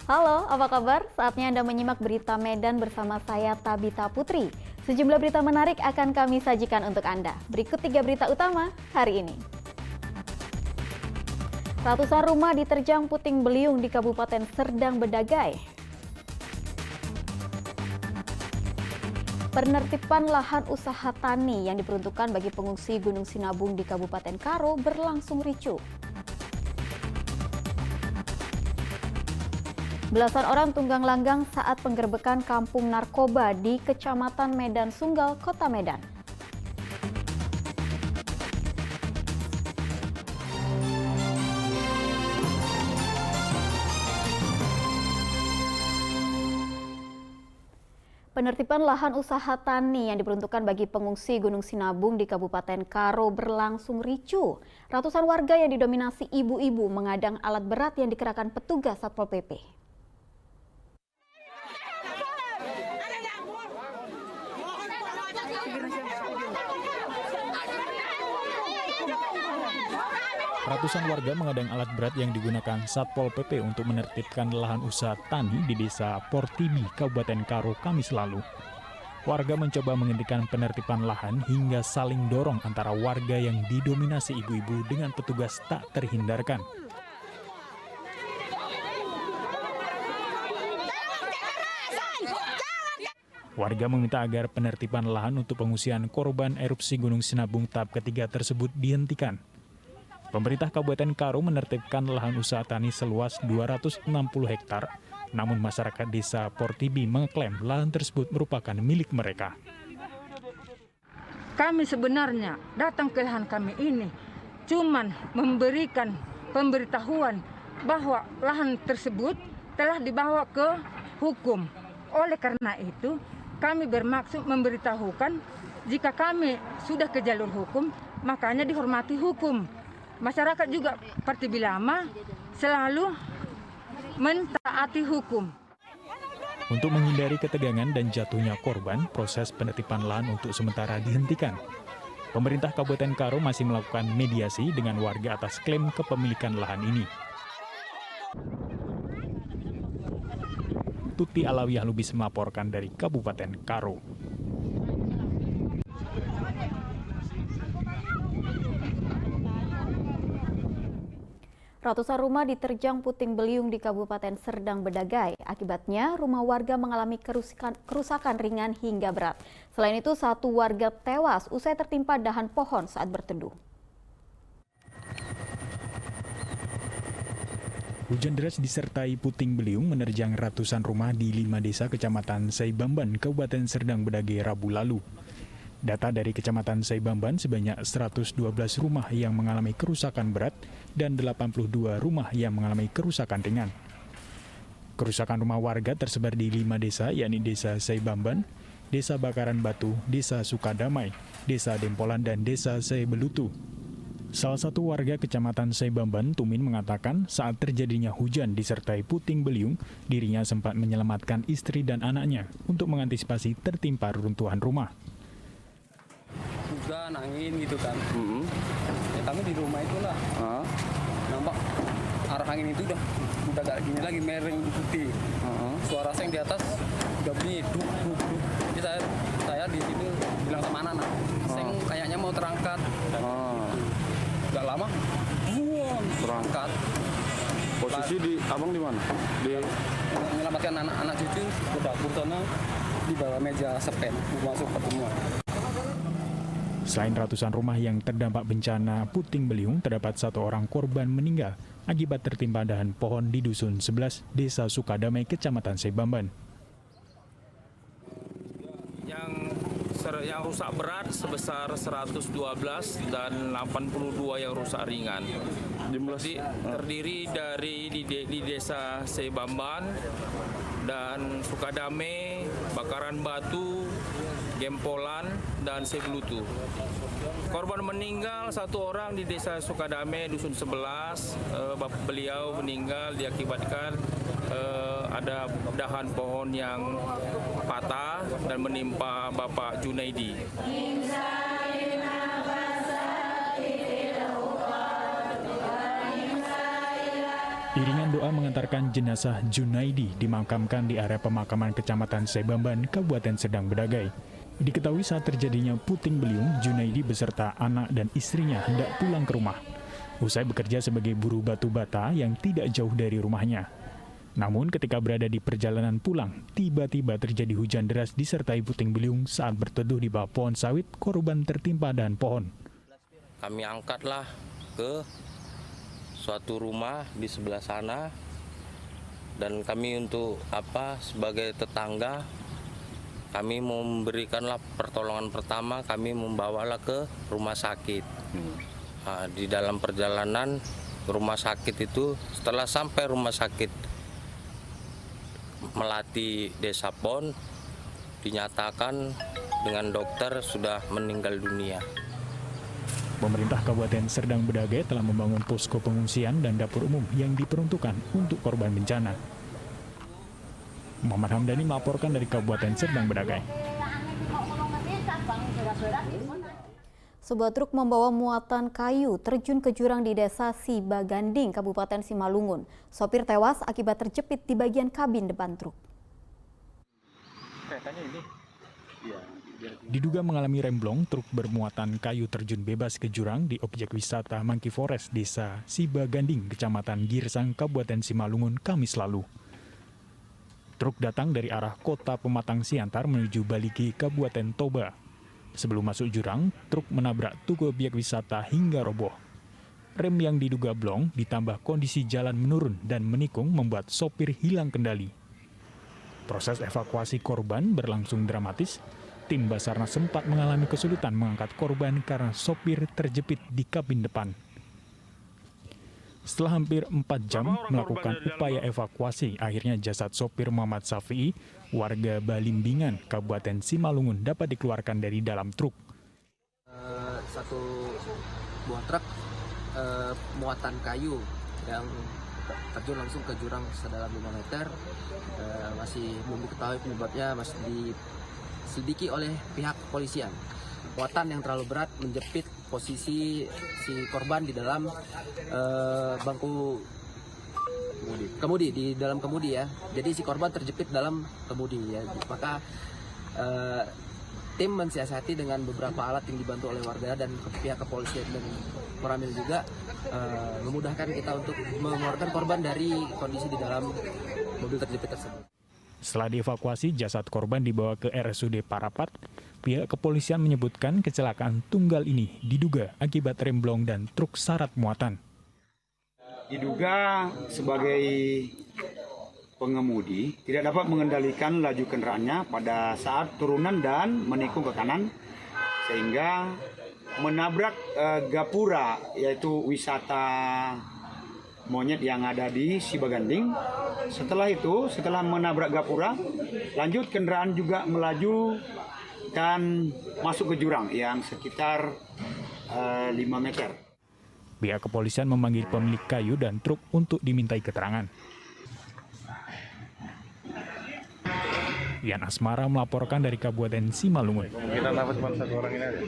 Halo, apa kabar? Saatnya Anda menyimak berita Medan bersama saya Tabita Putri. Sejumlah berita menarik akan kami sajikan untuk Anda. Berikut 3 berita utama hari ini. Ratusan rumah diterjang puting beliung di Kabupaten Serdang Bedagai. Penertiban lahan usaha tani yang diperuntukkan bagi pengungsi Gunung Sinabung di Kabupaten Karo berlangsung ricuh. Belasan orang tunggang langgang saat penggerbekan kampung narkoba di Kecamatan Medan Sunggal, Kota Medan. Penertiban lahan usaha tani yang diperuntukkan bagi pengungsi Gunung Sinabung di Kabupaten Karo berlangsung ricuh. Ratusan warga yang didominasi ibu-ibu mengadang alat berat yang dikerahkan petugas Satpol PP. Ratusan warga mengadang alat berat yang digunakan Satpol PP untuk menertibkan lahan usaha tani di Desa Portibi, Kabupaten Karo, Kamis lalu. Warga mencoba menghentikan penertiban lahan hingga saling dorong antara warga yang didominasi ibu-ibu dengan petugas tak terhindarkan. Warga meminta agar penertiban lahan untuk pengungsian korban erupsi Gunung Sinabung tahap ketiga tersebut dihentikan. Pemerintah Kabupaten Karo menertibkan lahan usaha tani seluas 260 hektar, namun masyarakat Desa Portibi mengklaim lahan tersebut merupakan milik mereka. Kami sebenarnya datang ke lahan kami ini cuman memberikan pemberitahuan bahwa lahan tersebut telah dibawa ke hukum. Oleh karena itu, kami bermaksud memberitahukan jika kami sudah ke jalur hukum, makanya dihormati hukum. Masyarakat juga Portibi Lama selalu mentaati hukum. Untuk menghindari ketegangan dan jatuhnya korban, proses penertiban lahan untuk sementara dihentikan. Pemerintah Kabupaten Karo masih melakukan mediasi dengan warga atas klaim kepemilikan lahan ini. Tuti Alawiyah Lubis melaporkan dari Kabupaten Karo. Ratusan rumah diterjang puting beliung di Kabupaten Serdang Bedagai. Akibatnya, rumah warga mengalami kerusakan ringan hingga berat. Selain itu, 1 warga tewas usai tertimpa dahan pohon saat berteduh. Hujan deras disertai puting beliung menerjang ratusan rumah di 5 desa Kecamatan Saibamban, Kabupaten Serdang Bedagai Rabu lalu. Data dari Kecamatan Saibamban sebanyak 112 rumah yang mengalami kerusakan berat dan 82 rumah yang mengalami kerusakan ringan. Kerusakan rumah warga tersebar di 5 desa, yakni Desa Saibamban, Desa Bakaran Batu, Desa Sukadamai, Desa Dempolan, dan Desa Saibelutu. Salah satu warga Kecamatan Saibamban, Tumin, mengatakan saat terjadinya hujan disertai puting beliung, dirinya sempat menyelamatkan istri dan anaknya untuk mengantisipasi tertimpa runtuhan rumah. Hujan, angin gitu kan. Ya, kami di rumah itulah. Nampak arah angin itu udah gak gini lagi, mereng putih. Suara seng di atas udah bunyi duk duk duk. Jadi saya di situ bilang sama anak, seng kayaknya mau terangkat. Gak lama, buang terangkat. Posisi di abang di mana? Di menyelamatkan anak-anak cucu ke dapur sana di bawah meja sepen masuk pertemuan. Selain ratusan rumah yang terdampak bencana puting beliung, terdapat 1 orang korban meninggal akibat tertimpa dahan pohon di Dusun 11, Desa Sukadamai, Kecamatan Saibamban. Yang rusak berat sebesar 112 dan 82 yang rusak ringan. Jadi terdiri dari di Desa Saibamban dan Sukadamai, Bakaran Batu, Gempolan, dan Saibelutu. Korban meninggal 1 orang di Desa Sukadamai, Dusun 11. Beliau meninggal diakibatkan ada dahan pohon yang patah dan menimpa Bapak Junaidi. Iringan doa mengantarkan jenazah Junaidi dimakamkan di area pemakaman Kecamatan Saibamban, Kabupaten Serdang Bedagai. Diketahui saat terjadinya puting beliung, Junaidi beserta anak dan istrinya hendak pulang ke rumah. Usai bekerja sebagai buruh batu bata yang tidak jauh dari rumahnya. Namun ketika berada di perjalanan pulang, tiba-tiba terjadi hujan deras disertai puting beliung saat berteduh di bawah pohon sawit, korban tertimpa dahan pohon. Kami angkatlah ke suatu rumah di sebelah sana, dan kami untuk sebagai tetangga kami memberikanlah pertolongan pertama, kami membawalah ke rumah sakit. Nah, di dalam perjalanan rumah sakit itu, setelah sampai rumah sakit Melati Desa Pon, dinyatakan dengan dokter sudah meninggal dunia. Pemerintah Kabupaten Serdang Bedagai telah membangun posko pengungsian dan dapur umum yang diperuntukkan untuk korban bencana. Muhammad Hamdani melaporkan dari Kabupaten Serdang Bedagai. Sebuah truk membawa muatan kayu terjun ke jurang di Desa Sibaganding, Kabupaten Simalungun. Sopir tewas akibat terjepit di bagian kabin depan truk. Diduga mengalami remblong, truk bermuatan kayu terjun bebas ke jurang di objek wisata Monkey Forest, Desa Sibaganding, Kecamatan Girsang, Kabupaten Simalungun, Kamis lalu. Truk datang dari arah kota Pematang Siantar menuju Baliki, Kabupaten Toba. Sebelum masuk jurang, truk menabrak tugu objek wisata hingga roboh. Rem yang diduga blong ditambah kondisi jalan menurun dan menikung membuat sopir hilang kendali. Proses evakuasi korban berlangsung dramatis. Tim Basarnas sempat mengalami kesulitan mengangkat korban karena sopir terjepit di kabin depan. Setelah hampir 4 jam melakukan upaya evakuasi, akhirnya jasad sopir Muhammad Safi'i, warga Balimbingan, Kabupaten Simalungun, dapat dikeluarkan dari dalam truk. Satu buah truk muatan kayu yang terjun langsung ke jurang sedalam 5 meter. Masih belum diketahui penyebabnya, masih diselidiki oleh pihak kepolisian. Muatan yang terlalu berat menjepit posisi si korban di dalam bangku kemudi, di dalam kemudi ya. Jadi si korban terjepit dalam kemudi ya. Maka tim mensiasati dengan beberapa alat yang dibantu oleh warga dan pihak kepolisian dan Koramil juga memudahkan kita untuk mengeluarkan korban dari kondisi di dalam mobil terjepit tersebut. Setelah dievakuasi, jasad korban dibawa ke RSUD Parapat. Pihak kepolisian menyebutkan kecelakaan tunggal ini diduga akibat remblong dan truk syarat muatan. Diduga sebagai pengemudi tidak dapat mengendalikan laju kendaraannya pada saat turunan dan menikung ke kanan sehingga menabrak gapura, yaitu wisata monyet yang ada di Sibaganding. Setelah itu, setelah menabrak gapura, lanjut kendaraan juga melaju dan masuk ke jurang yang sekitar 5 meter. Pihak kepolisian memanggil pemilik kayu dan truk untuk dimintai keterangan. Yan Asmara melaporkan dari Kabupaten Simalungun. Kita dapat cuma 1 orang ini aja.